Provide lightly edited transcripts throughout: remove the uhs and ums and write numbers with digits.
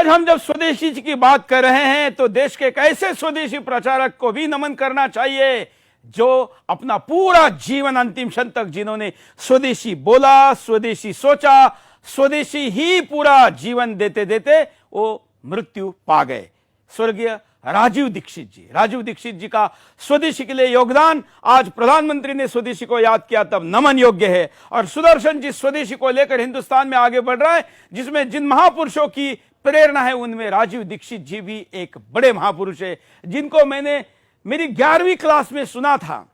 आज हम जब स्वदेशी की बात कर रहे हैं तो देश के एक ऐसे स्वदेशी प्रचारक को भी नमन करना चाहिए जो अपना पूरा जीवन अंतिम क्षण तक जिन्होंने स्वदेशी बोला, स्वदेशी सोचा, स्वदेशी ही पूरा जीवन देते देते वो मृत्यु पा गए। स्वर्गीय राजीव दीक्षित जी का स्वदेशी के लिए योगदान आज प्रधानमंत्री ने स्वदेशी को याद किया तब नमन योग्य है। और सुदर्शन जी स्वदेशी को लेकर हिंदुस्तान में आगे बढ़ रहा है, जिसमें जिन महापुरुषों की प्रेरणा है उनमें राजीव दीक्षित जी भी एक बड़े महापुरुष है, जिनको मैंने मेरी 11वीं क्लास में सुना था।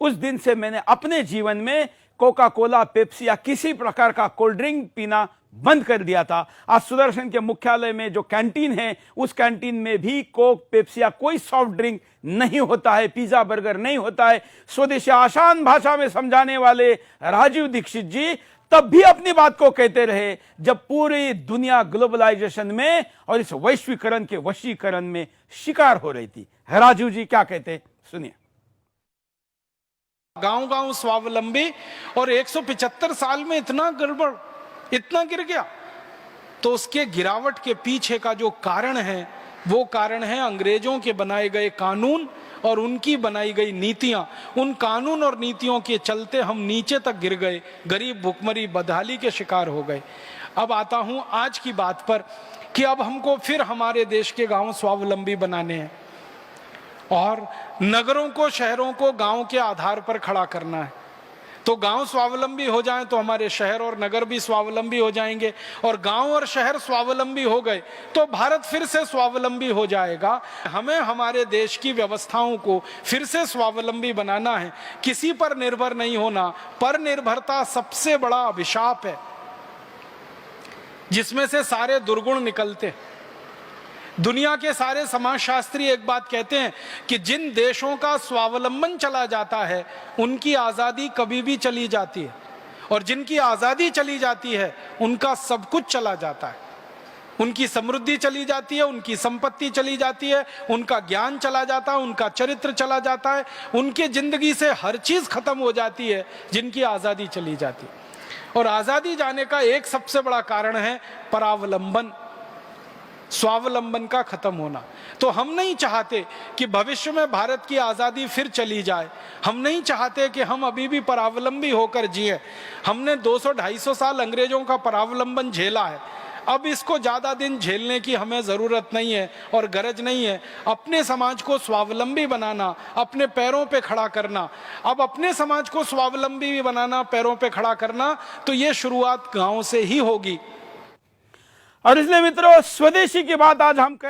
उस दिन से मैंने अपने जीवन में कोका कोला, पेप्सी या किसी प्रकार का कोल्ड ड्रिंक पीना बंद कर दिया था। आज सुदर्शन के मुख्यालय में जो कैंटीन है, उस कैंटीन में भी कोक, पेप्सी या कोई सॉफ्ट ड्रिंक नहीं होता है, पिज्जा बर्गर नहीं होता है। स्वदेशी आसान भाषा में समझाने वाले राजीव दीक्षित जी तब भी अपनी बात को कहते रहे जब पूरी दुनिया ग्लोबलाइजेशन में और इस वैश्वीकरण के वशीकरण में शिकार हो रही थी। राजीव जी क्या कहते, सुनिए। गांव गांव स्वावलंबी और 175 साल में इतना गड़बड़, इतना गिर गया। तो उसके गिरावट के पीछे का जो कारण है वो कारण है अंग्रेजों के बनाए गए कानून और उनकी बनाई गई नीतियां। उन कानून और नीतियों के चलते हम नीचे तक गिर गए, गरीब, भुखमरी, बदहाली के शिकार हो गए। अब आता हूं आज की बात पर कि अब हमको फिर हमारे देश के गांव स्वावलंबी बनाने हैं और नगरों को, शहरों को गांव के आधार पर खड़ा करना है। तो गांव स्वावलंबी हो जाएं तो हमारे शहर और नगर भी स्वावलंबी हो जाएंगे, और गांव और शहर स्वावलंबी हो गए तो भारत फिर से स्वावलंबी हो जाएगा। हमें हमारे देश की व्यवस्थाओं को फिर से स्वावलंबी बनाना है, किसी पर निर्भर नहीं होना। पर निर्भरता सबसे बड़ा अभिशाप है जिसमें से सारे दुर्गुण निकलते हैं। दुनिया के सारे समाजशास्त्री एक बात कहते हैं कि जिन देशों का स्वावलंबन चला जाता है उनकी आज़ादी कभी भी चली जाती है, और जिनकी आज़ादी चली जाती है उनका सब कुछ चला जाता है। उनकी समृद्धि चली जाती है, उनकी संपत्ति चली जाती है, उनका ज्ञान चला जाता है, उनका चरित्र चला जाता है, उनके जिंदगी से हर चीज खत्म हो जाती है जिनकी आज़ादी चली जाती है। और आज़ादी जाने का एक सबसे बड़ा कारण है परावलंबन, स्वावलंबन का खत्म होना। तो हम नहीं चाहते कि भविष्य में भारत की आज़ादी फिर चली जाए। हम नहीं चाहते कि हम अभी भी परावलंबी होकर जिए। हमने 200-250 साल अंग्रेजों का परावलंबन झेला है, अब इसको ज़्यादा दिन झेलने की हमें ज़रूरत नहीं है और गरज नहीं है। अपने समाज को स्वावलंबी बनाना, अपने पैरों पे खड़ा करना। अब अपने समाज को स्वावलंबी भी बनाना, पैरों पे खड़ा करना, तो ये शुरुआत गाँव से ही होगी। और इसलिए मित्रों, स्वदेशी की बात आज हम